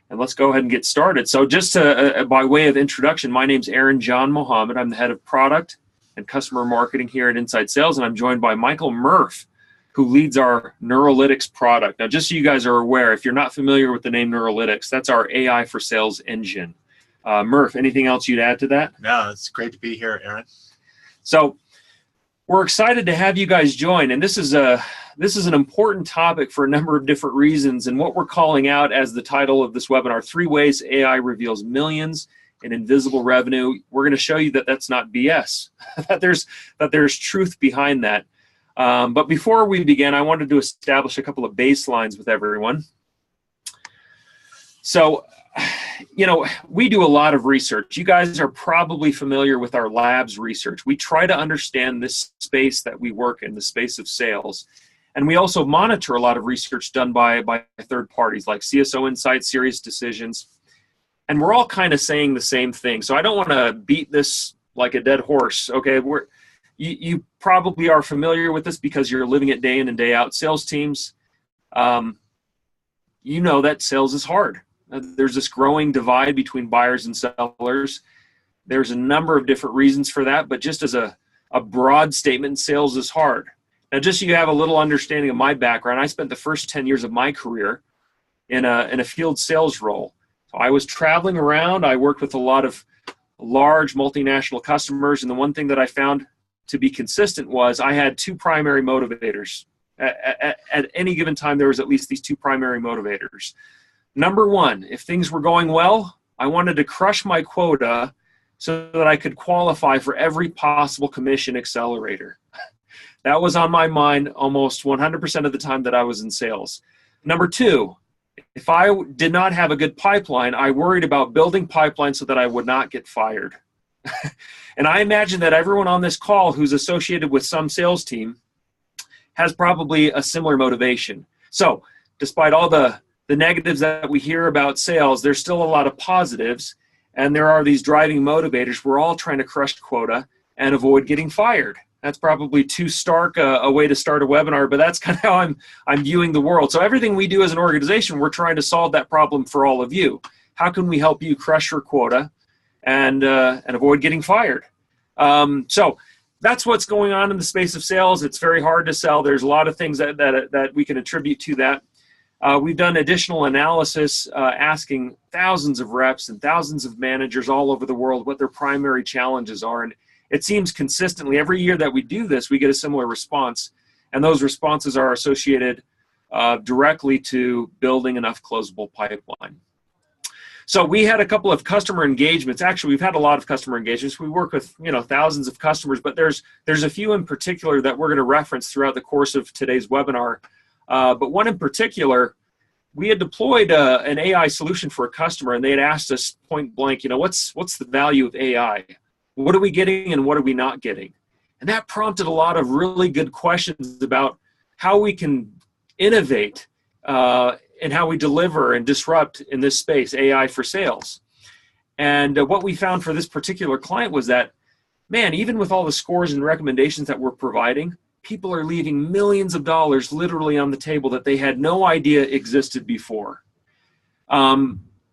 And let's go ahead and get started. So just by way of introduction, my name's Aaron John Mohammed. I'm the head of product and customer marketing here at Inside Sales, and I'm joined by Michael Murph, who leads our NeuralInsights product. Now, just so you guys are aware, if you're not familiar with the name NeuralInsights, that's our AI for sales engine. Murph, anything else you'd add to that? No, it's great to be here, Aaron. So we're excited to have you guys join, and this is an important topic for a number of different reasons, and what we're calling out as the title of this webinar, 3 Ways AI Reveals Millions in Invisible Revenue. We're going to show you that that's not BS, that there's truth behind that. But before we begin, I wanted to establish a couple of baselines with everyone. So, we do a lot of research. You guys are probably familiar with our labs research. We try to understand this space that we work in, the space of sales. And we also monitor a lot of research done by third parties like CSO Insights, Serious Decisions. And we're all kind of saying the same thing. So I don't want to beat this like a dead horse, okay? You probably are familiar with this because you're living it day in and day out. Sales teams, you know that sales is hard. There's this growing divide between buyers and sellers. There's a number of different reasons for that, but just as a broad statement, sales is hard. Now, just so you have a little understanding of my background, I spent the first 10 years of my career in a field sales role. So I was traveling around. I worked with a lot of large multinational customers, and the one thing that I found to be consistent was I had 2 primary motivators. At any given time, there was at least these 2 primary motivators. Number 1, if things were going well, I wanted to crush my quota so that I could qualify for every possible commission accelerator. That was on my mind almost 100% of the time that I was in sales. Number 2, if I did not have a good pipeline, I worried about building pipeline so that I would not get fired. And I imagine that everyone on this call who's associated with some sales team has probably a similar motivation. So despite all the negatives that we hear about sales, there's still a lot of positives, and there are these driving motivators. We're all trying to crush quota and avoid getting fired. That's probably too stark a way to start a webinar, but that's kind of how I'm viewing the world. So everything we do as an organization, we're trying to solve that problem for all of you. How can we help you crush your quota and avoid getting fired? So that's what's going on in the space of sales. It's very hard to sell. There's a lot of things that we can attribute to that. We've done additional analysis asking thousands of reps and thousands of managers all over the world what their primary challenges are. And it seems consistently every year that we do this, we get a similar response. And those responses are associated directly to building enough closable pipeline. So we had a couple of customer engagements. Actually, we've had a lot of customer engagements. We work with thousands of customers, but there's a few in particular that we're going to reference throughout the course of today's webinar. But one in particular, we had deployed an AI solution for a customer, and they had asked us point blank, what's the value of AI? What are we getting and what are we not getting? And that prompted a lot of really good questions about how we can innovate and how we deliver and disrupt in this space, AI for sales. And what we found for this particular client was that, man, even with all the scores and recommendations that we're providing, people are leaving millions of dollars literally on the table that they had no idea existed before.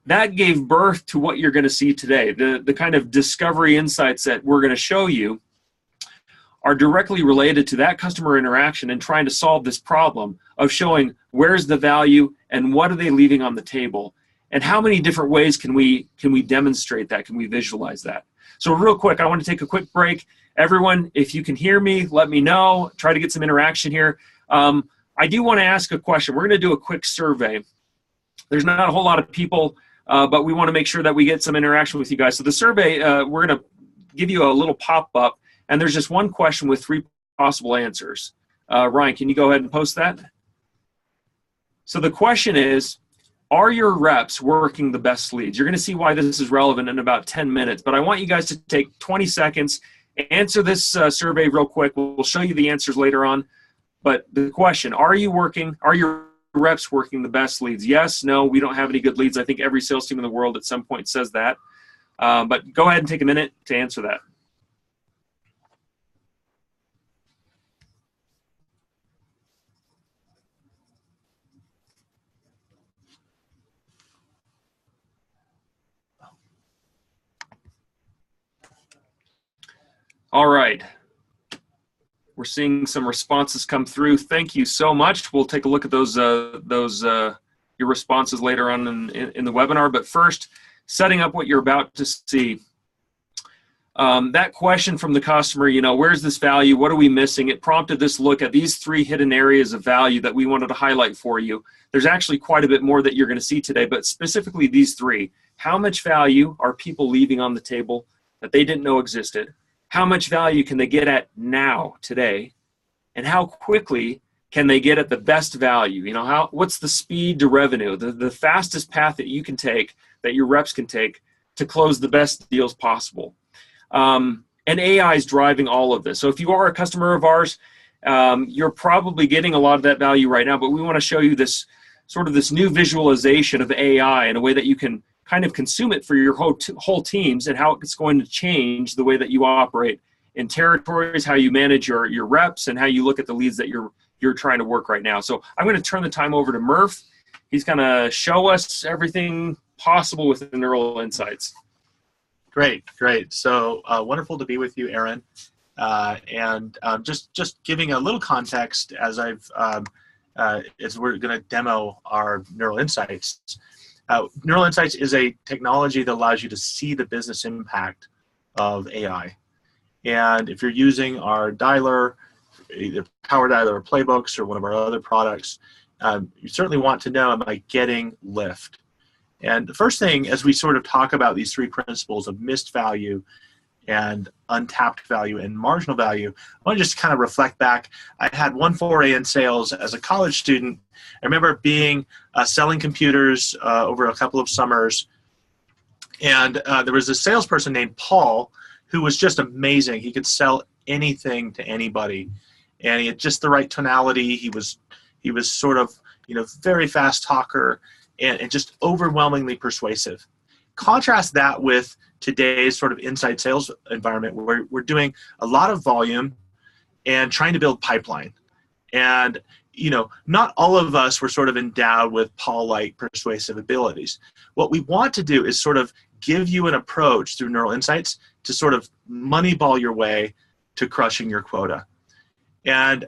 That gave birth to what you're going to see today. The kind of discovery insights that we're going to show you are directly related to that customer interaction and trying to solve this problem of showing where's the value and what are they leaving on the table and how many different ways can we demonstrate that, can we visualize that. So real quick, I want to take a quick break. Everyone, if you can hear me, let me know. Try to get some interaction here. I do want to ask a question. We're going to do a quick survey. There's not a whole lot of people, but we want to make sure that we get some interaction with you guys. So the survey, we're going to give you a little pop-up, and there's just one question with 3 possible answers. Ryan, can you go ahead and post that? So the question is, are your reps working the best leads? You're going to see why this is relevant in about 10 minutes, but I want you guys to take 20 seconds, answer this survey real quick. We'll show you the answers later on. But the question, are your reps working the best leads? Yes, no, we don't have any good leads. I think every sales team in the world at some point says that. But go ahead and take a minute to answer that. All right. We're seeing some responses come through. Thank you so much. We'll take a look at those your responses later on in the webinar. But first, setting up what you're about to see. That question from the customer, where's this value? What are we missing? It prompted this look at these 3 hidden areas of value that we wanted to highlight for you. There's actually quite a bit more that you're going to see today, but specifically these 3. How much value are people leaving on the table that they didn't know existed? How much value can they get at now, today? And how quickly can they get at the best value? What's the speed to revenue, the fastest path that you can take, that your reps can take to close the best deals possible? And AI is driving all of this. So if you are a customer of ours, you're probably getting a lot of that value right now, but we want to show you this new visualization of AI in a way that you can kind of consume it for your whole teams, and how it's going to change the way that you operate in territories, how you manage your reps, and how you look at the leads that you're trying to work right now. So I'm going to turn the time over to Murph. He's going to show us everything possible with the NeuralInsights. Great. So wonderful to be with you, Aaron. And just giving a little context as as we're going to demo our NeuralInsights. NeuralInsights is a technology that allows you to see the business impact of AI. And if you're using our dialer, either Power Dialer or Playbooks or one of our other products, you certainly want to know, am I getting lift? And the first thing, as we sort of talk about these 3 principles of missed value and untapped value and marginal value, I want to just kind of reflect back. I had one foray in sales as a college student. I remember selling computers over a couple of summers, and there was a salesperson named Paul who was just amazing. He could sell anything to anybody, and he had just the right tonality. He was sort of very fast talker and just overwhelmingly persuasive. Contrast that with today's sort of inside sales environment, where we're doing a lot of volume and trying to build pipeline. And not all of us were sort of endowed with Paul-like persuasive abilities. What we want to do is sort of give you an approach through NeuralInsights to sort of moneyball your way to crushing your quota. And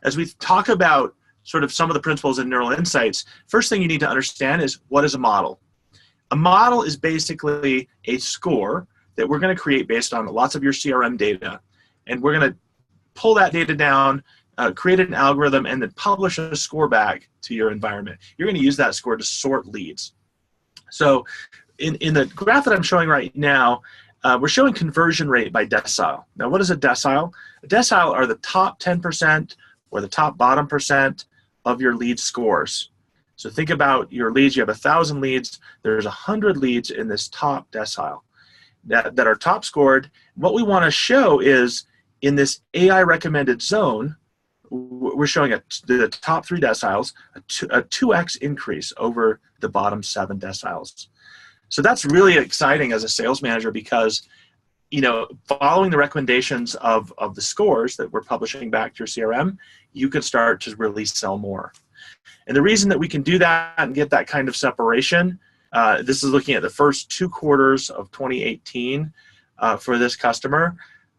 as we talk about sort of some of the principles in NeuralInsights, first thing you need to understand is, what is a model? A model is basically a score that we're going to create based on lots of your CRM data. And we're going to pull that data down, create an algorithm, and then publish a score back to your environment. You're going to use that score to sort leads. So in the graph that I'm showing right now, we're showing conversion rate by decile. Now, what is a decile? A decile are the top 10% or the top bottom percent of your lead scores. So think about your leads. You have 1,000 leads. There's 100 leads in this top decile that are top scored. What we want to show is, in this AI recommended zone, we're showing the top 3 deciles, a 2x increase over the bottom 7 deciles. So that's really exciting as a sales manager, because following the recommendations of the scores that we're publishing back to your CRM, you can start to really sell more. And the reason that we can do that and get that kind of separation, this is looking at the first 2 quarters of 2018 for this customer.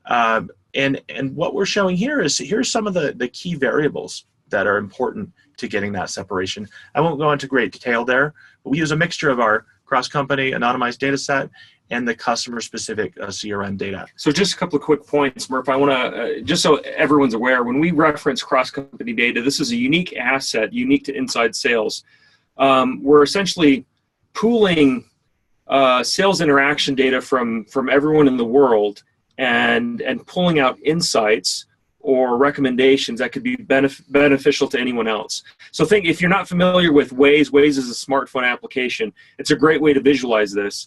And what we're showing here is, here's some of the key variables that are important to getting that separation. I won't go into great detail there, but we use a mixture of our cross-company anonymized data set and the customer-specific CRM data. So just a couple of quick points, Murph. I want to, just so everyone's aware, when we reference cross-company data, this is a unique asset, unique to inside sales. We're essentially pooling sales interaction data from everyone in the world and pulling out insights or recommendations that could be beneficial to anyone else. So think, if you're not familiar with Waze, Waze is a smartphone application. It's a great way to visualize this.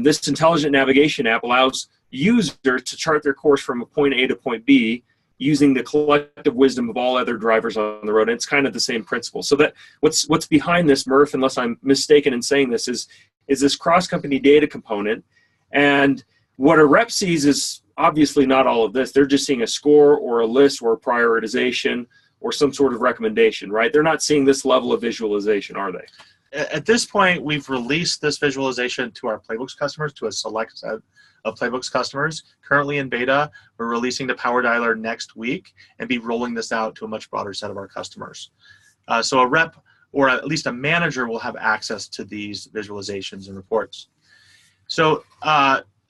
This intelligent navigation app allows users to chart their course from point A to point B using the collective wisdom of all other drivers on the road. And it's kind of the same principle. So that what's behind this, Murph, unless I'm mistaken in saying this, is this cross-company data component. And what a rep sees is obviously not all of this. They're just seeing a score or a list or a prioritization or some sort of recommendation, right? They're not seeing this level of visualization, are they? At this point, we've released this visualization to our Playbooks customers, to a select set of Playbooks customers, currently in beta. We're releasing the Power Dialer next week and be rolling this out to a much broader set of our customers. So a rep or at least a manager will have access to these visualizations and reports. So,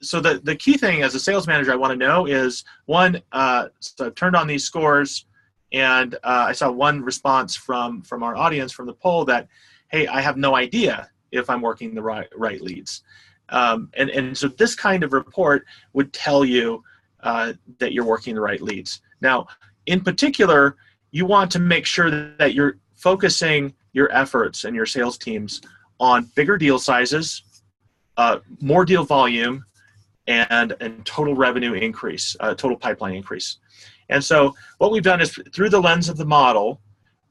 so the key thing as a sales manager I want to know is, one, so I've turned on these scores, and I saw one response from our audience from the poll that, hey, I have no idea if I'm working the right leads. And so this kind of report would tell you that you're working the right leads. Now, in particular, you want to make sure that you're focusing your efforts and your sales teams on bigger deal sizes, more deal volume, and total revenue increase, total pipeline increase. And so what we've done is, through the lens of the model,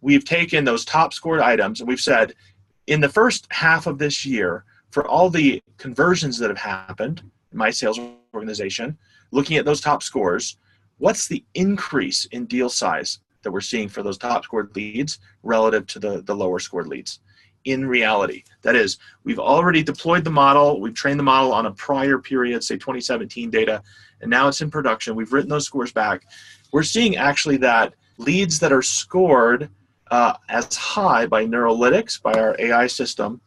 we've taken those top scored items and we've said, in the first half of this year, for all the conversions that have happened in my sales organization, looking at those top scores, what's the increase in deal size that we're seeing for those top scored leads relative to the lower scored leads? In reality, that is, we've already deployed the model, we've trained the model on a prior period, say 2017 data, and now it's in production. We've written those scores back. We're seeing actually that leads that are scored as high by Neuralytics, by our AI system,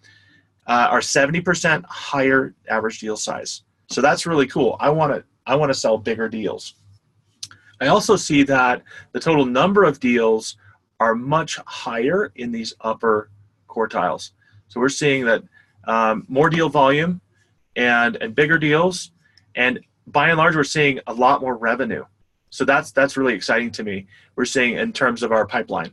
are 70% higher average deal size. So that's really cool. I want to sell bigger deals. I also see that the total number of deals are much higher in these upper quartiles. So we're seeing that more deal volume and bigger deals, and by and large, we're seeing a lot more revenue. So that's really exciting to me. We're seeing in terms of our pipeline.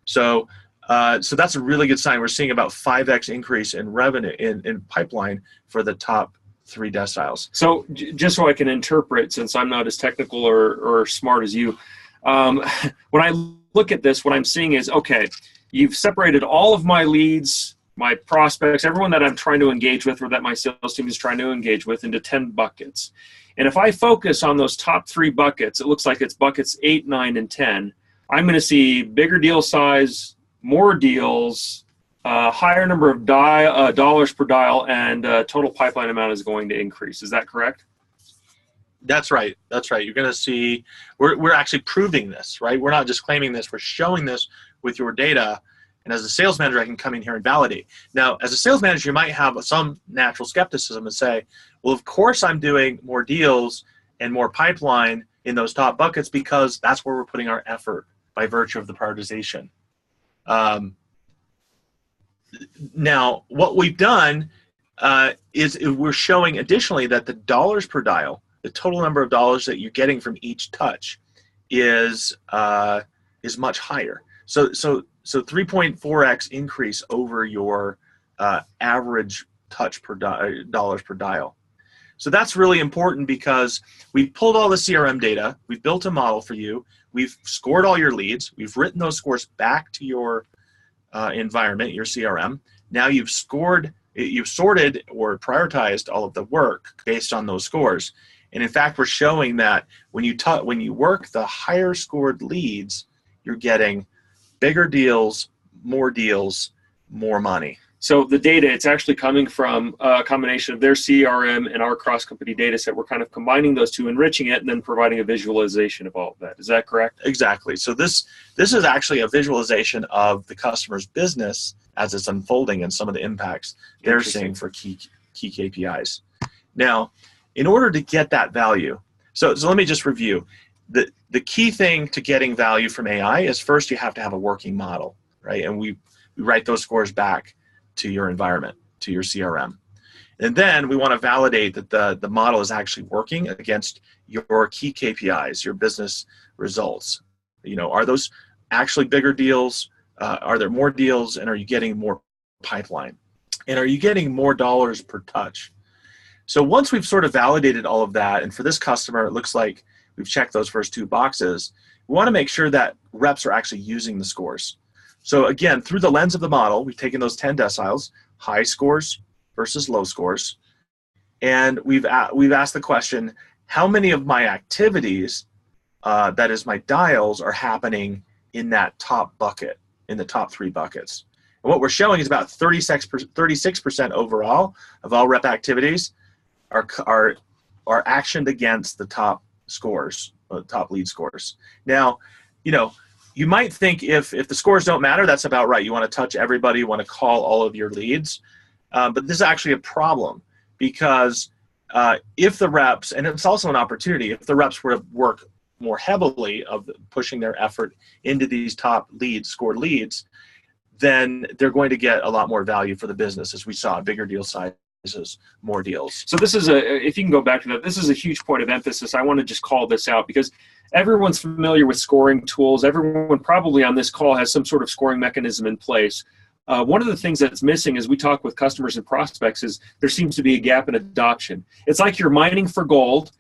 So that's a really good sign. We're seeing about 5x increase in revenue in pipeline for the top 3 deciles. So just so I can interpret, since I'm not as technical or smart as you, when I look at this, what I'm seeing is, okay, you've separated all of my leads, my prospects, everyone that I'm trying to engage with or that my sales team is trying to engage with, into 10 buckets. And if I focus on those top 3 buckets, it looks like it's buckets 8, 9, and 10. I'm going to see bigger deal size, more deals, higher number of dollars per dial, and total pipeline amount is going to increase. Is that correct? That's right. That's right. You're going to see, we're actually proving this, right? We're not just claiming this, we're showing this with your data. And as a sales manager, I can come in here and validate. Now, as a sales manager, you might have some natural skepticism and say, well, of course I'm doing more deals and more pipeline in those top buckets because that's where we're putting our effort by virtue of the prioritization. Now, what we've done is we're showing additionally that the dollars per dial, the total number of dollars that you're getting from each touch, is much higher. So 3.4x increase over your average touch per dollars per dial. So that's really important because we've pulled all the CRM data, we've built a model for you, we've scored all your leads, we've written those scores back to your environment, your CRM. Now you've sorted or prioritized all of the work based on those scores. And in fact, we're showing that when you work the higher scored leads, you're getting bigger deals, more money. So the data, it's actually coming from a combination of their CRM and our cross-company data set. We're kind of combining those two, enriching it, and then providing a visualization of all of that. Is that correct? Exactly. So this is actually a visualization of the customer's business as it's unfolding and some of the impacts they're seeing for key KPIs. Now, in order to get that value, so let me just review. The key thing to getting value from AI is, first you have to have a working model, right? And we write those scores back to your environment, to your CRM. And then we want to validate that the model is actually working against your key KPIs, your business results. You know, are those actually bigger deals? Are there more deals? And are you getting more pipeline? And are you getting more dollars per touch? So once we've sort of validated all of that, and for this customer, it looks like we've checked those first 2 boxes, we want to make sure that reps are actually using the scores. So again, through the lens of the model, we've taken those 10 deciles, high scores versus low scores, and we've asked the question, how many of my activities, that is my dials, are happening in that top bucket, in the top 3 buckets? And what we're showing is about 36% overall of all rep activities are are actioned against the top scores, top lead scores. Now, you might think if the scores don't matter, that's about right. You want to touch everybody, you want to call all of your leads. But this is actually a problem because if the reps, and it's also an opportunity, if the reps were to work more heavily of pushing their effort into these top leads, scored leads, then they're going to get a lot more value for the business, as we saw, bigger deal sizes, more deals. So this is if you can go back to that, this is a huge point of emphasis. I want to just call this out because everyone's familiar with scoring tools. Everyone probably on this call has some sort of scoring mechanism in place. One of the things that's missing as we talk with customers and prospects is there seems to be a gap in adoption. It's like you're mining for gold,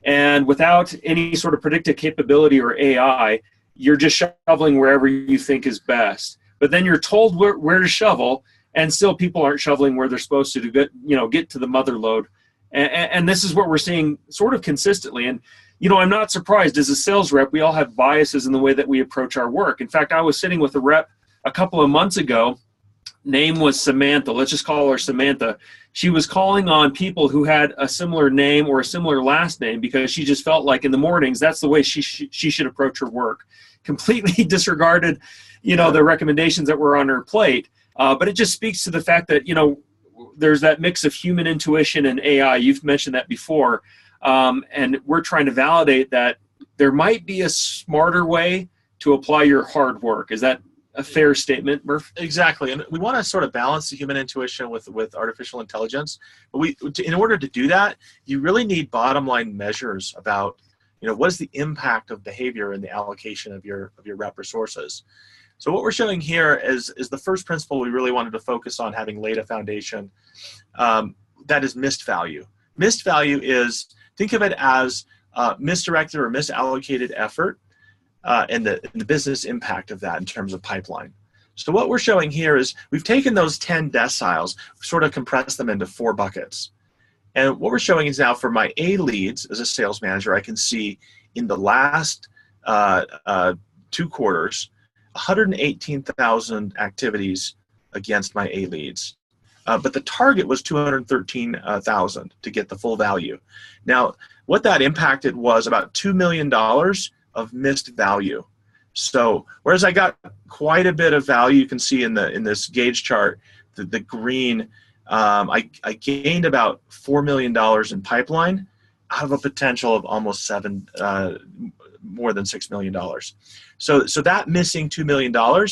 and without any sort of predictive capability or AI, you're just shoveling wherever you think is best. But then you're told where to shovel, and still people aren't shoveling where they're supposed to get to the mother lode. And this is what we're seeing sort of consistently. And I'm not surprised. As a sales rep, we all have biases in the way that we approach our work. In fact, I was sitting with a rep a couple of months ago. Name was Samantha. Let's just call her Samantha. She was calling on people who had a similar name or a similar last name because she just felt like in the mornings that's the way she should approach her work. Completely disregarded, the recommendations that were on her plate. But it just speaks to the fact that there's that mix of human intuition and AI. You've mentioned that before, and we're trying to validate that there might be a smarter way to apply your hard work. Is that a fair statement, Murph? Exactly, and we want to sort of balance the human intuition with artificial intelligence. But in order to do that, you really need bottom line measures about, what is the impact of behavior in the allocation of your rep resources. So what we're showing here is the first principle we really wanted to focus on, having laid a foundation. That is missed value. Missed value is, think of it as misdirected or misallocated effort. And the business impact of that in terms of pipeline. So what we're showing here is we've taken those 10 deciles, sort of compressed them into 4 buckets. And what we're showing is now for my A leads as a sales manager, I can see in the last 2 quarters, 118,000 activities against my A leads. But the target was 213,000 to get the full value. Now, what that impacted was about $2 million of missed value. So whereas I got quite a bit of value, you can see in this gauge chart, the green, I gained about $4 million in pipeline out of a potential of almost more than $6 million. So that missing $2 million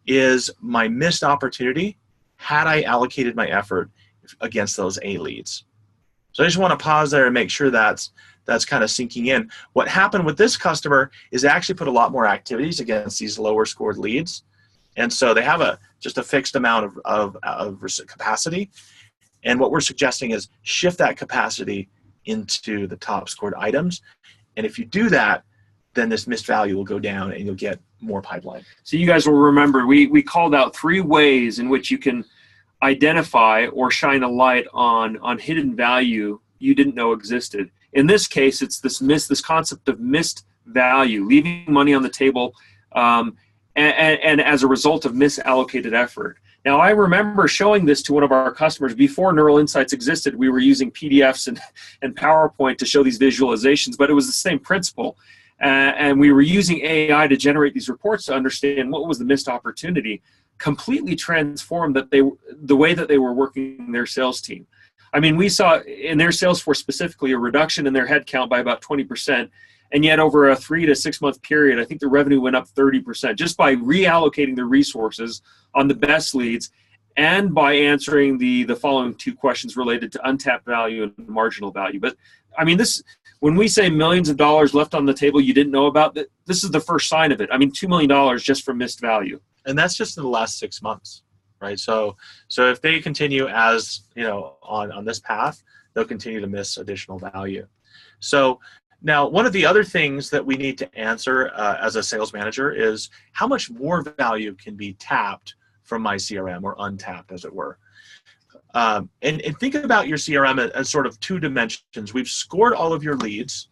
is my missed opportunity had I allocated my effort against those A leads. So I just want to pause there and make sure that's kind of sinking in. What happened with this customer is they actually put a lot more activities against these lower scored leads. And so they have just a fixed amount of capacity. And what we're suggesting is shift that capacity into the top scored items. And if you do that, then this missed value will go down and you'll get more pipeline. So you guys will remember we called out 3 ways in which you can identify or shine a light on hidden value you didn't know existed. In this case, it's this concept of missed value, leaving money on the table, and as a result of misallocated effort. Now, I remember showing this to one of our customers before NeuralInsights existed. We were using PDFs and PowerPoint to show these visualizations, but it was the same principle. And we were using AI to generate these reports to understand what was the missed opportunity, completely transformed the way that they were working their sales team. I mean, we saw in their sales force specifically a reduction in their headcount by about 20%, and yet over a 3 to 6 month period, I think the revenue went up 30% just by reallocating their resources on the best leads and by answering the following 2 questions related to untapped value and marginal value. But I mean, when we say millions of dollars left on the table you didn't know about, this is the first sign of it. I mean, $2 million just from missed value. And that's just in the last 6 months, right? So if they continue as, on this path, they'll continue to miss additional value. So now, one of the other things that we need to answer as a sales manager is how much more value can be tapped from my CRM, or untapped, as it were. And think about your CRM as sort of 2 dimensions. We've scored all of your leads,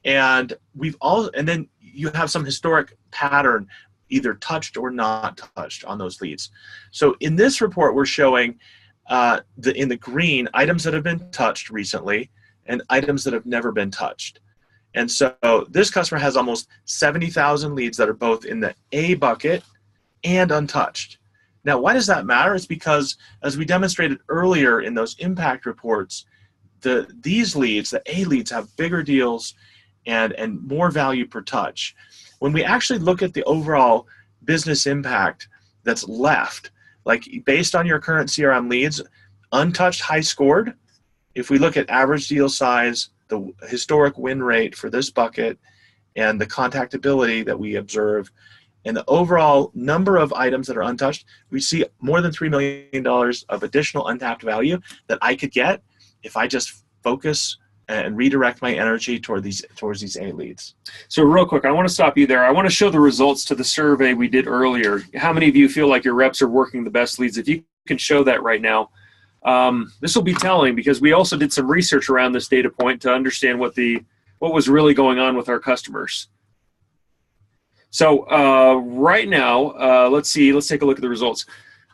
and then you have some historic pattern, either touched or not touched on those leads. So in this report, we're showing in the green items that have been touched recently, and items that have never been touched. And so this customer has almost 70,000 leads that are both in the A bucket and untouched. Now, why does that matter? It's because, as we demonstrated earlier in those impact reports, these leads, the A leads, have bigger deals and more value per touch. When we actually look at the overall business impact that's left, like based on your current CRM leads, untouched high scored, if we look at average deal size, the historic win rate for this bucket, and the contactability that we observe, and the overall number of items that are untouched, we see more than $3 million of additional untapped value that I could get if I just focus and redirect my energy towards these A leads. So real quick, I want to stop you there. I want to show the results to the survey we did earlier. How many of you feel like your reps are working the best leads? If you can show that right now, this will be telling, because we also did some research around this data point to understand what was really going on with our customers. So right now, let's take a look at the results.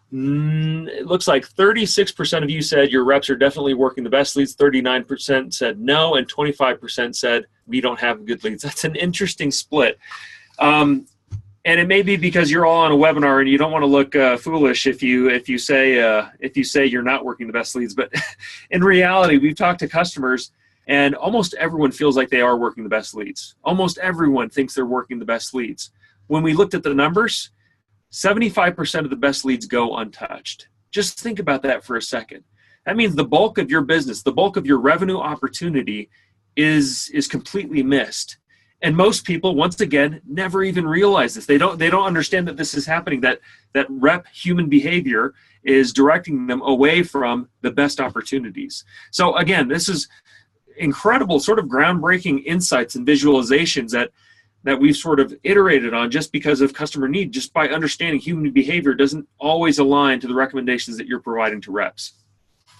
It looks like 36% of you said your reps are definitely working the best leads, 39% said no, and 25% said we don't have good leads. That's an interesting split. And it may be because you're all on a webinar and you don't want to look foolish if you say you're not working the best leads. But in reality, we've talked to customers, and almost everyone feels like they are working the best leads. Almost everyone thinks they're working the best leads. When we looked at the numbers, 75% of the best leads go untouched. Just think about that for a second. That means the bulk of your business, the bulk of your revenue opportunity is completely missed. And most people, once again, never even realize this. They don't understand that this is happening, that rep human behavior is directing them away from the best opportunities. So again, this is incredible, sort of groundbreaking insights and visualizations that we've sort of iterated on just because of customer need, just by understanding human behavior doesn't always align to the recommendations that you're providing to reps.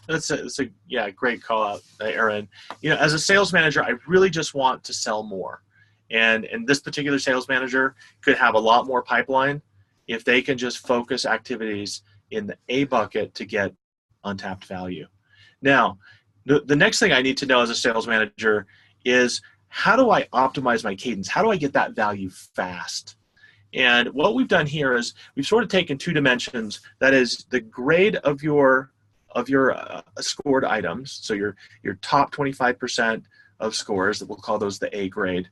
That's a great call out, Aaron. As a sales manager, I really just want to sell more. And this particular sales manager could have a lot more pipeline if they can just focus activities in the A bucket to get untapped value. Now, the next thing I need to know as a sales manager is, how do I optimize my cadence? How do I get that value fast? And what we've done here is we've sort of taken two dimensions. That is the grade of your scored items. So your top 25% of scores, that we'll call those the A grade.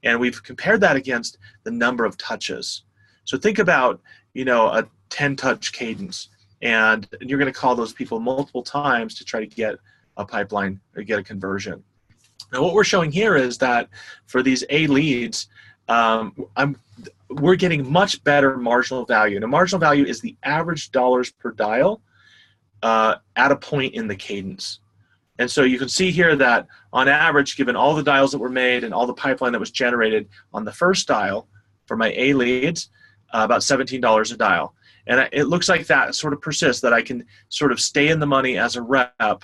And we've compared that against the number of touches. So think about, a 10-touch cadence, and you're going to call those people multiple times to try to get a pipeline or get a conversion. Now, what we're showing here is that for these A leads, we're getting much better marginal value. Now, marginal value is the average dollars per dial at a point in the cadence. And so you can see here that on average, given all the dials that were made and all the pipeline that was generated on the first dial for my A leads, about $17 a dial. And it looks like that sort of persists, that I can sort of stay in the money as a rep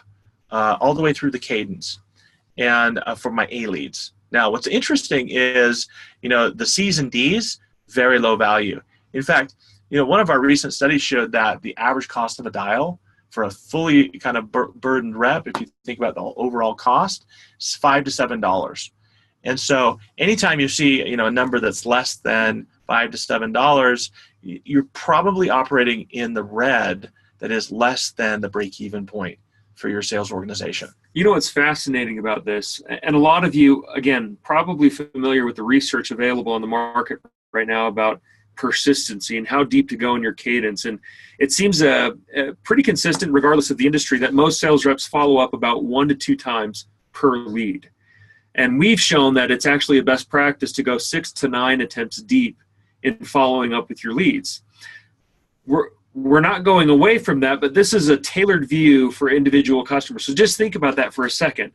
all the way through the cadence, and for my A leads. Now, what's interesting is, the C's and D's, very low value. In fact, one of our recent studies showed that the average cost of a dial for a fully kind of burdened rep, if you think about the overall cost, is $5 to $7. And so anytime you see, a number that's less than $5 to $7, you're probably operating in the red, that is less than the break-even point for your sales organization. What's fascinating about this, and a lot of you, again, probably familiar with the research available on the market right now about persistency and how deep to go in your cadence. And it seems pretty consistent, regardless of the industry, that most sales reps follow up about 1 to 2 times per lead. And we've shown that it's actually a best practice to go 6 to 9 attempts deep in following up with your leads. We're not going away from that, but this is a tailored view for individual customers. So just think about that for a second.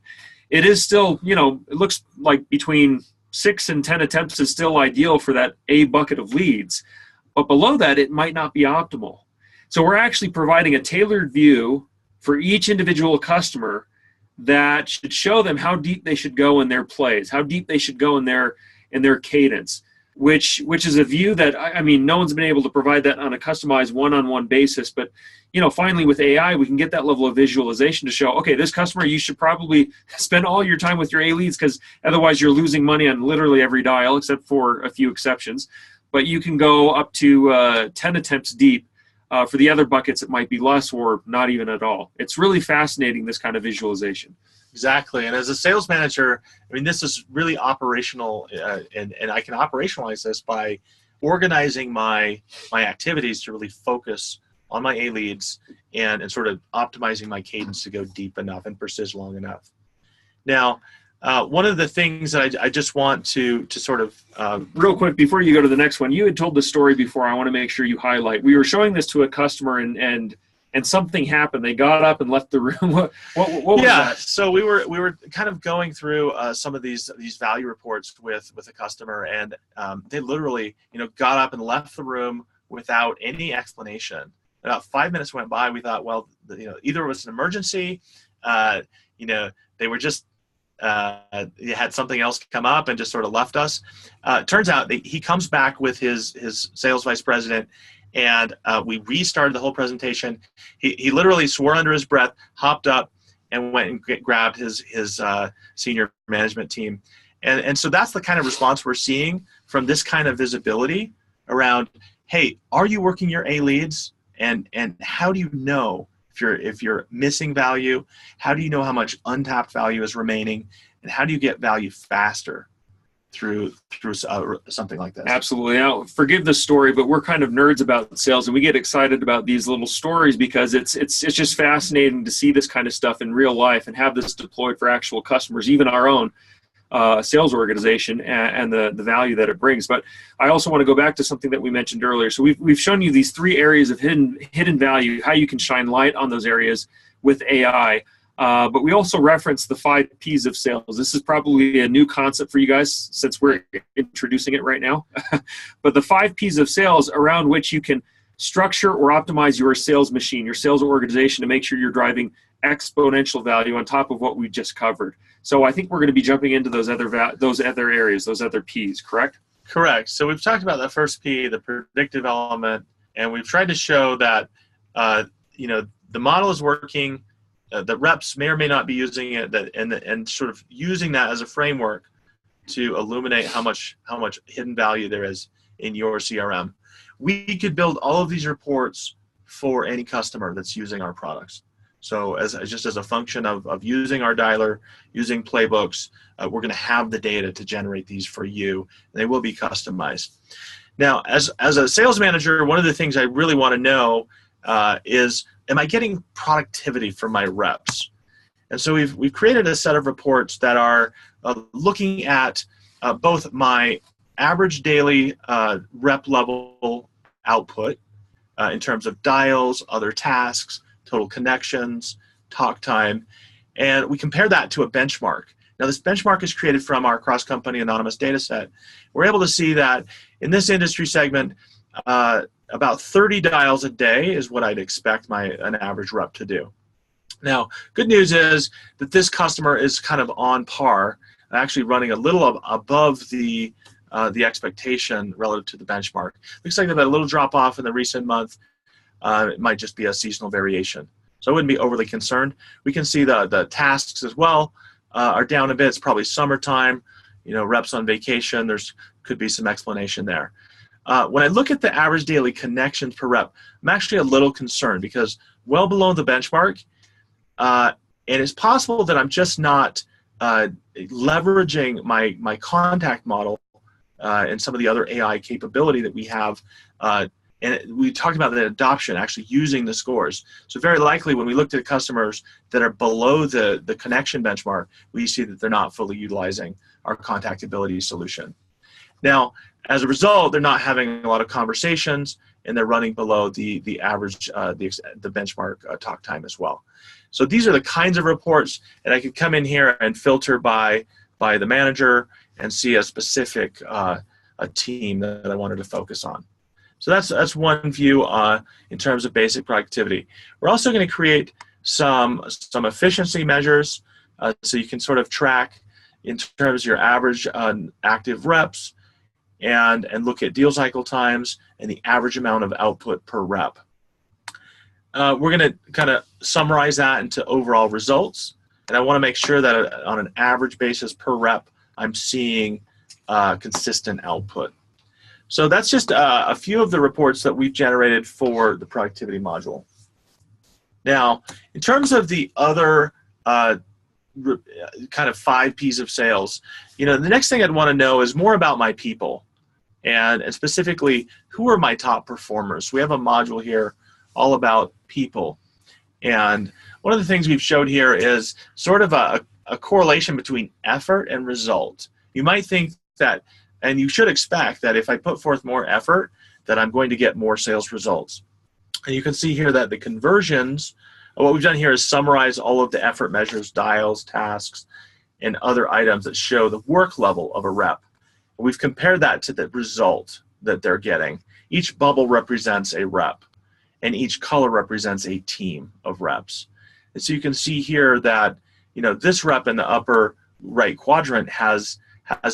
It is still, it looks like between 6 and 10 attempts is still ideal for that A bucket of leads. But below that, it might not be optimal. So we're actually providing a tailored view for each individual customer that should show them how deep they should go in their plays, how deep they should go in their cadence. which is a view that, I mean, no one's been able to provide that on a customized one-on-one basis. But, you know, finally with AI, we can get that level of visualization to show, okay, this customer, you should probably spend all your time with your A leads, because otherwise you're losing money on literally every dial, except for a few exceptions. But you can go up to 10 attempts deep. For the other buckets, it might be less or not even at all. It's really fascinating, this kind of visualization. Exactly. And as a sales manager, I mean, this is really operational, and I can operationalize this by organizing my activities to really focus on my A leads and sort of optimizing my cadence to go deep enough and persist long enough. Now, one of the things that I just want to sort of real quick before you go to the next one, you had told the story before. I want to make sure you highlight. We were showing this to a customer, and something happened. They got up and left the room. What was that? So we were kind of going through some of these value reports with a customer, and they literally, you know, got up and left the room without any explanation. About 5 minutes went by. We thought, well, you know, either it was an emergency, you know, they were just he had something else come up and just sort of left us. Turns out that he comes back with his sales vice president, and we restarted the whole presentation. He literally swore under his breath, hopped up, and went and grabbed his senior management team. And so that's the kind of response we're seeing from this kind of visibility around, hey, are you working your A leads? And how do you know if you're missing value? How do you know how much untapped value is remaining? And how do you get value faster through something like this? Absolutely. Now, forgive the story, but we're kind of nerds about sales, and we get excited about these little stories because it's just fascinating to see this kind of stuff in real life and have this deployed for actual customers, even our own sales organization, and the value that it brings. But I also want to go back to something that we mentioned earlier. So we've shown you these 3 areas of hidden value, how you can shine light on those areas with AI. But we also referenced the 5 Ps of sales. This is probably a new concept for you guys since we're introducing it right now. But the 5 Ps of sales, around which you can structure or optimize your sales machine, your sales organization, to make sure you're driving exponential value on top of what we just covered. So I think we're going to be jumping into those other areas, those other Ps, correct? Correct. So we've talked about the first P, the predictive element, and we've tried to show that you know, the model is working. The reps may or may not be using it, and sort of using that as a framework to illuminate how much hidden value there is in your CRM. We could build all of these reports for any customer that's using our products. So just as a function of using our dialer, using playbooks, we're going to have the data to generate these for you, and they will be customized. Now, as a sales manager, one of the things I really want to know is, am I getting productivity from my reps? And so we've created a set of reports that are looking at both my average daily rep level output in terms of dials, other tasks, total connections, talk time, and we compare that to a benchmark. Now, this benchmark is created from our cross-company anonymous data set. We're able to see that in this industry segment, about 30 dials a day is what I'd expect an average rep to do. Now, good news is that this customer is kind of on par, actually running a little above the expectation relative to the benchmark. Looks like they've had a little drop off in the recent month. It might just be a seasonal variation. So I wouldn't be overly concerned. We can see the tasks as well are down a bit. It's probably summertime, you know, reps on vacation. Could be some explanation there. When I look at the average daily connections per rep, I'm actually a little concerned because well below the benchmark, and it's possible that I'm just not leveraging my contact model and some of the other AI capability that we have. And we talked about the adoption, actually using the scores. So very likely when we looked at customers that are below the connection benchmark, we see that they're not fully utilizing our contactability solution. Now, as a result, they're not having a lot of conversations, and they're running below the average, the benchmark talk time as well. So these are the kinds of reports, and I could come in here and filter by the manager and see a specific a team that I wanted to focus on. So that's one view in terms of basic productivity. We're also going to create some efficiency measures, so you can sort of track in terms of your average active reps, and look at deal cycle times and the average amount of output per rep. We're going to kind of summarize that into overall results, and I want to make sure that on an average basis per rep, I'm seeing consistent output. So that's just a few of the reports that we've generated for the productivity module. Now, in terms of the other kind of 5 P's of sales, the next thing I'd want to know is more about my people, and specifically, who are my top performers? We have a module here all about people, and one of the things we've showed here is sort of a correlation between effort and result. You might think that, and you should expect that if I put forth more effort, that I'm going to get more sales results. And you can see here that the conversions, what we've done here is summarize all of the effort measures, dials, tasks, and other items that show the work level of a rep. We've compared that to the result that they're getting. Each bubble represents a rep, and each color represents a team of reps. And so you can see here that this rep in the upper right quadrant has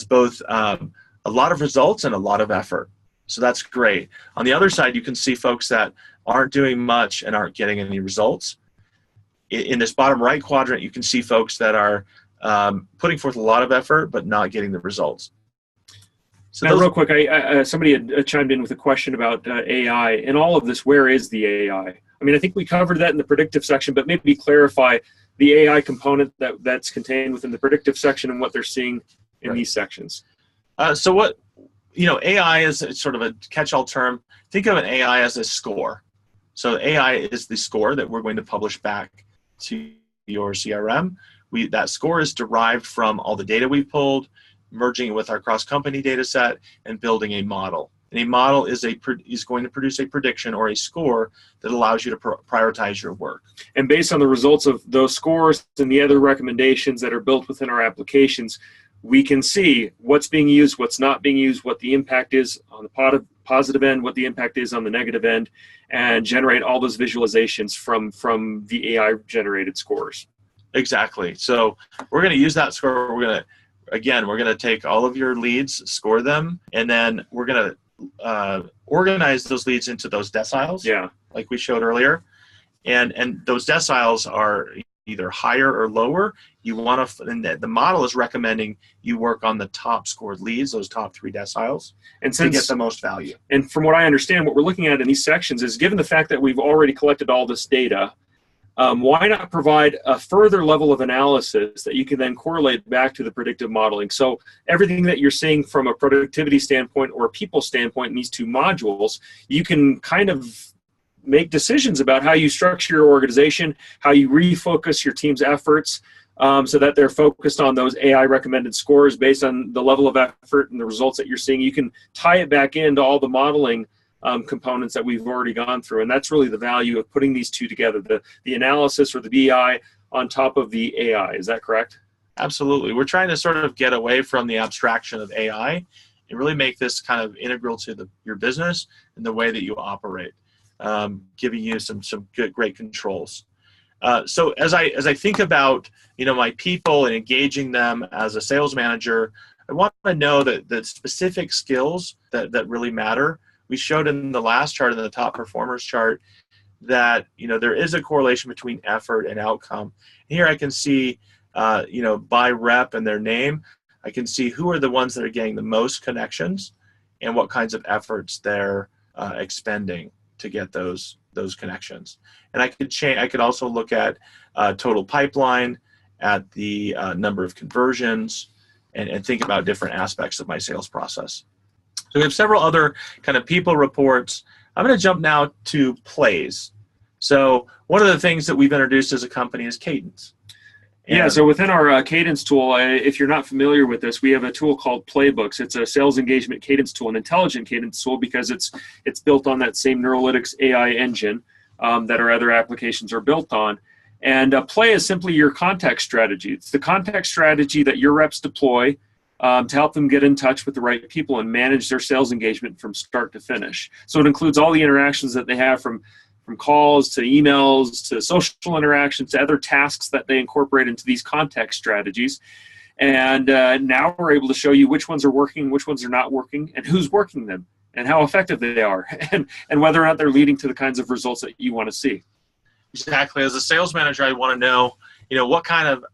both a lot of results and a lot of effort. So that's great. On the other side, you can see folks that aren't doing much and aren't getting any results. In this bottom right quadrant, you can see folks that are putting forth a lot of effort but not getting the results. So now, real quick, somebody had chimed in with a question about AI. In all of this, where is the AI? I mean, I think we covered that in the predictive section, but maybe clarify the AI component that's contained within the predictive section and what they're seeing in these sections. So what, AI is sort of a catch-all term. Think of an AI as a score. So AI is the score that we're going to publish back to your CRM. That score is derived from all the data we've pulled, merging it with our cross-company data set, and building a model. And a model is going to produce a prediction or a score that allows you to prioritize your work. And based on the results of those scores and the other recommendations that are built within our applications, we can see what's being used, what's not being used, what the impact is on the positive end, what the impact is on the negative end, and generate all those visualizations from the AI-generated scores. Exactly. So we're going to use that score. We're going to take all of your leads, score them, and then we're going to organize those leads into those deciles, like we showed earlier. And those deciles are either higher or lower. And the model is recommending you work on the top scored leads, those top 3 deciles, and to get the most value. And from what I understand, what we're looking at in these sections is, given the fact that we've already collected all this data, why not provide a further level of analysis that you can then correlate back to the predictive modeling? So everything that you're seeing from a productivity standpoint or a people standpoint in these 2 modules, you can kind of make decisions about how you structure your organization, how you refocus your team's efforts, so that they're focused on those AI recommended scores based on the level of effort and the results that you're seeing. You can tie it back into all the modeling components that we've already gone through, and that's really the value of putting these 2 together, the analysis or the BI on top of the AI. Is that correct? Absolutely. We're trying to sort of get away from the abstraction of AI and really make this kind of integral to your business and the way that you operate, giving you some great controls. So as I think about my people and engaging them as a sales manager, I want to know that the specific skills that really matter. We showed in the last chart, in the top performers chart, that there is a correlation between effort and outcome. Here I can see by rep and their name, I can see who are the ones that are getting the most connections and what kinds of efforts they're expending to get those connections. And I could also look at total pipeline, at the number of conversions, and think about different aspects of my sales process. So we have several other kind of people reports. I'm going to jump now to plays. So one of the things that we've introduced as a company is Cadence. So within our Cadence tool, if you're not familiar with this, we have a tool called Playbooks. It's a sales engagement cadence tool, an intelligent cadence tool, because it's built on that same Neurolytics AI engine that our other applications are built on. And Play is simply your contact strategy. It's the contact strategy that your reps deploy to help them get in touch with the right people and manage their sales engagement from start to finish. So it includes all the interactions that they have, from calls to emails to social interactions to other tasks that they incorporate into these contact strategies. And now we're able to show you which ones are working, which ones are not working, and who's working them, and how effective they are, and whether or not they're leading to the kinds of results that you want to see. Exactly. As a sales manager, I want to know, what kind of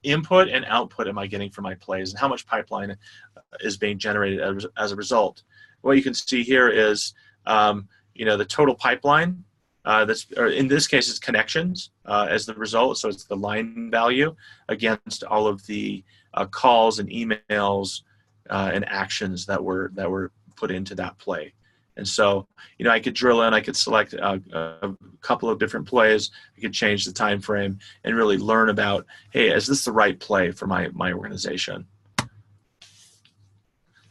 input and output am I getting from my plays, and how much pipeline is being generated as a result. What you can see here is, the total pipeline. Or in this case, it's connections as the result. So it's the line value against all of the calls and emails and actions that were put into that play. And so, I could drill in, I could select a couple of different plays, I could change the time frame and really learn about, hey, is this the right play for my organization?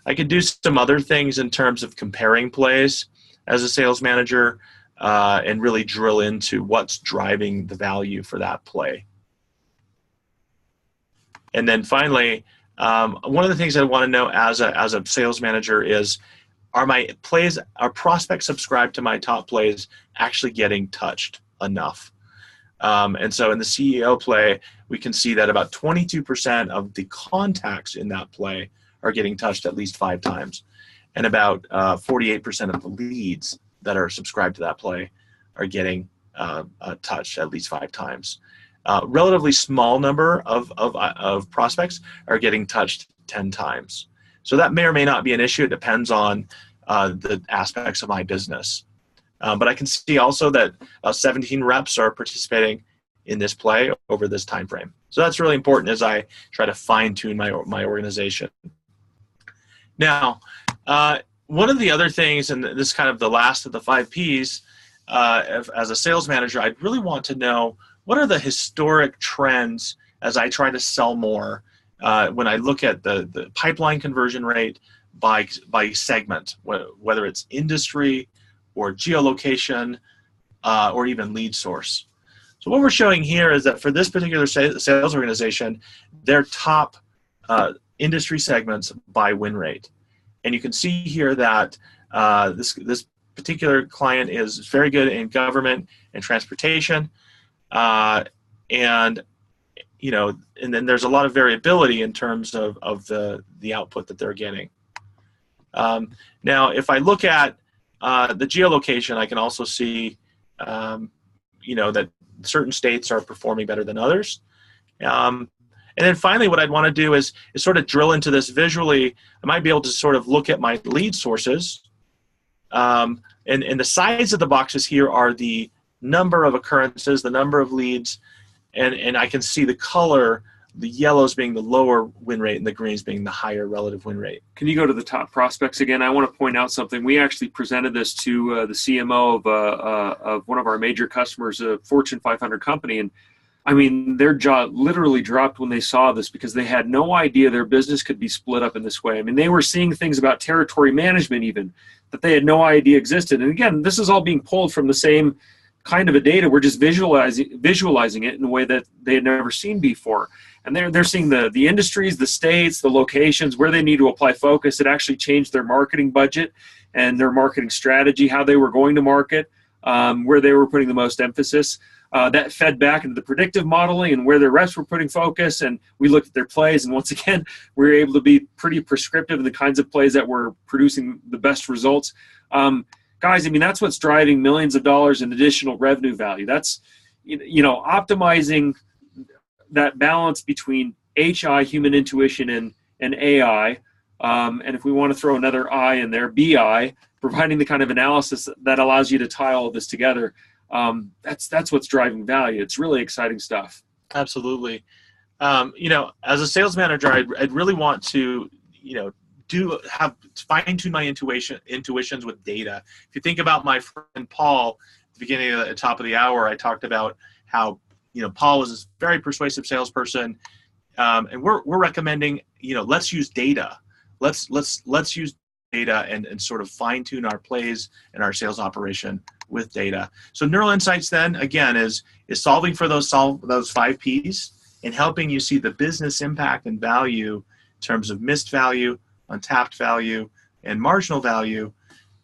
I could do some other things in terms of comparing plays as a sales manager and really drill into what's driving the value for that play. And then finally, one of the things I want to know as a sales manager is, are prospects subscribed to my top plays actually getting touched enough? And so in the CEO play, we can see that about 22% of the contacts in that play are getting touched at least 5 times. And about 48% of the leads that are subscribed to that play are getting touched at least 5 times. Relatively small number of prospects are getting touched 10 times. So that may or may not be an issue. It depends on the aspects of my business. But I can see also that 17 reps are participating in this play over this time frame. So that's really important as I try to fine-tune my organization. Now, one of the other things, and this is kind of the last of the 5 Ps, as a sales manager, I'd really want to know what are the historic trends as I try to sell more when I look at the pipeline conversion rate by segment, whether it's industry or geolocation or even lead source. So what we're showing here is that for this particular sales organization, their top industry segments by win rate. And you can see here that this particular client is very good in government and transportation, and then there's a lot of variability in terms of the output that they're getting. Now, if I look at the geolocation, I can also see, that certain states are performing better than others. And then finally, what I'd want to do is sort of drill into this visually. I might be able to sort of look at my lead sources. And the size of the boxes here are the number of occurrences, the number of leads, and I can see the color, the yellows being the lower win rate and the greens being the higher relative win rate. Can you go to the top prospects again? I want to point out something. We actually presented this to the CMO of one of our major customers, a Fortune 500 company, and I mean, their jaw literally dropped when they saw this because they had no idea their business could be split up in this way. I mean, they were seeing things about territory management even that they had no idea existed. And again, this is all being pulled from the same kind of a data. We're just visualizing it in a way that they had never seen before. And they're seeing the industries, the states, the locations, where they need to apply focus. It actually changed their marketing budget and their marketing strategy, how they were going to market, where they were putting the most emphasis. That fed back into the predictive modeling and where their reps were putting focus, and we looked at their plays, and once again, we were able to be pretty prescriptive in the kinds of plays that were producing the best results. Guys, I mean, that's what's driving millions of dollars in additional revenue value. That's, optimizing that balance between HI, human intuition, and AI. And if we want to throw another I in there, BI, providing the kind of analysis that allows you to tie all of this together. That's what's driving value. It's really exciting stuff. Absolutely. As a sales manager, I'd really want to, fine-tune my intuitions with data. If you think about my friend Paul, at the beginning of the top of the hour, I talked about how, Paul was this very persuasive salesperson. And we're recommending, let's use data. Let's use data and sort of fine-tune our plays and our sales operation with data. So NeuralInsights then, again, is solving for those 5 Ps and helping you see the business impact and value in terms of missed value, untapped value, and marginal value.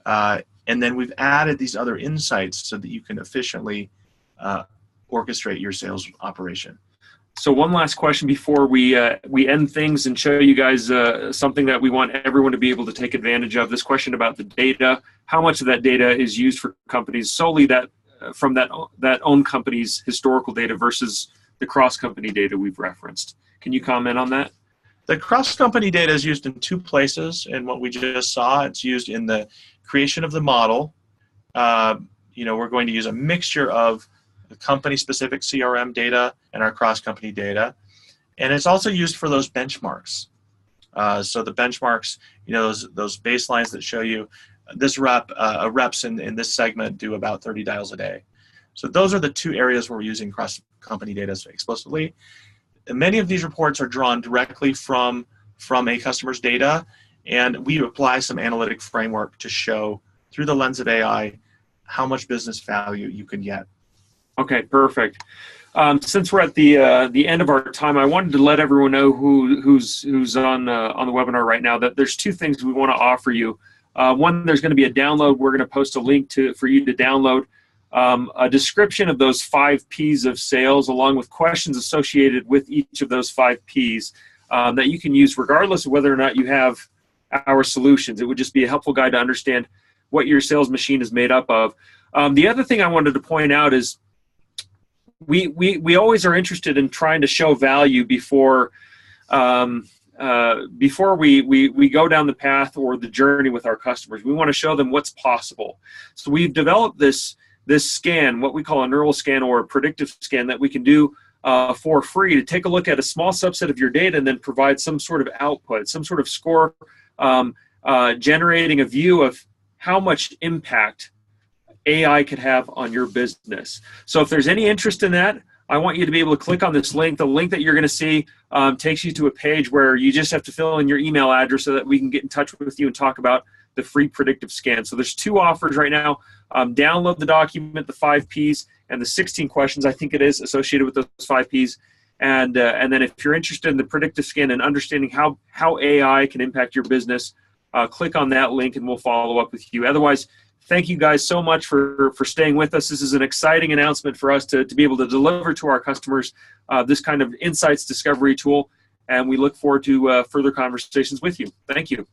And then we've added these other insights so that you can efficiently orchestrate your sales operation. So one last question before we end things and show you guys something that we want everyone to be able to take advantage of. This question about the data. How much of that data is used for companies solely that from that own company's historical data versus the cross-company data we've referenced? Can you comment on that? The cross-company data is used in two places in what we just saw. It's used in the creation of the model. We're going to use a mixture of the company-specific CRM data and our cross-company data. And it's also used for those benchmarks. So the benchmarks, those baselines that show you this reps in this segment do about 30 dials a day. So those are the two areas where we're using cross-company data explicitly. And many of these reports are drawn directly from a customer's data, and we apply some analytic framework to show through the lens of AI how much business value you can get. Okay, perfect. Since we're at the end of our time, I wanted to let everyone know who's on the webinar right now that there's two things we want to offer you. One, there's going to be a download. We're going to post a link for you to download a description of those 5 Ps of sales, along with questions associated with each of those 5 Ps that you can use regardless of whether or not you have our solutions. It would just be a helpful guide to understand what your sales machine is made up of. The other thing I wanted to point out is we always are interested in trying to show value before we go down the path or the journey with our customers. We want to show them what's possible. So we've developed this scan, what we call a neural scan or a predictive scan, that we can do for free to take a look at a small subset of your data and then provide some sort of output, some sort of score, generating a view of how much impact AI could have on your business. So if there's any interest in that, I want you to be able to click on this link. The link that you're going to see takes you to a page where you just have to fill in your email address so that we can get in touch with you and talk about the free predictive scan. So there's 2 offers right now. Download the document, the 5 Ps, and the 16 questions, I think it is, associated with those 5 Ps. And then if you're interested in the predictive scan and understanding how AI can impact your business, click on that link and we'll follow up with you. Otherwise, thank you guys so much for staying with us. This is an exciting announcement for us to be able to deliver to our customers this kind of insights discovery tool, and we look forward to further conversations with you. Thank you.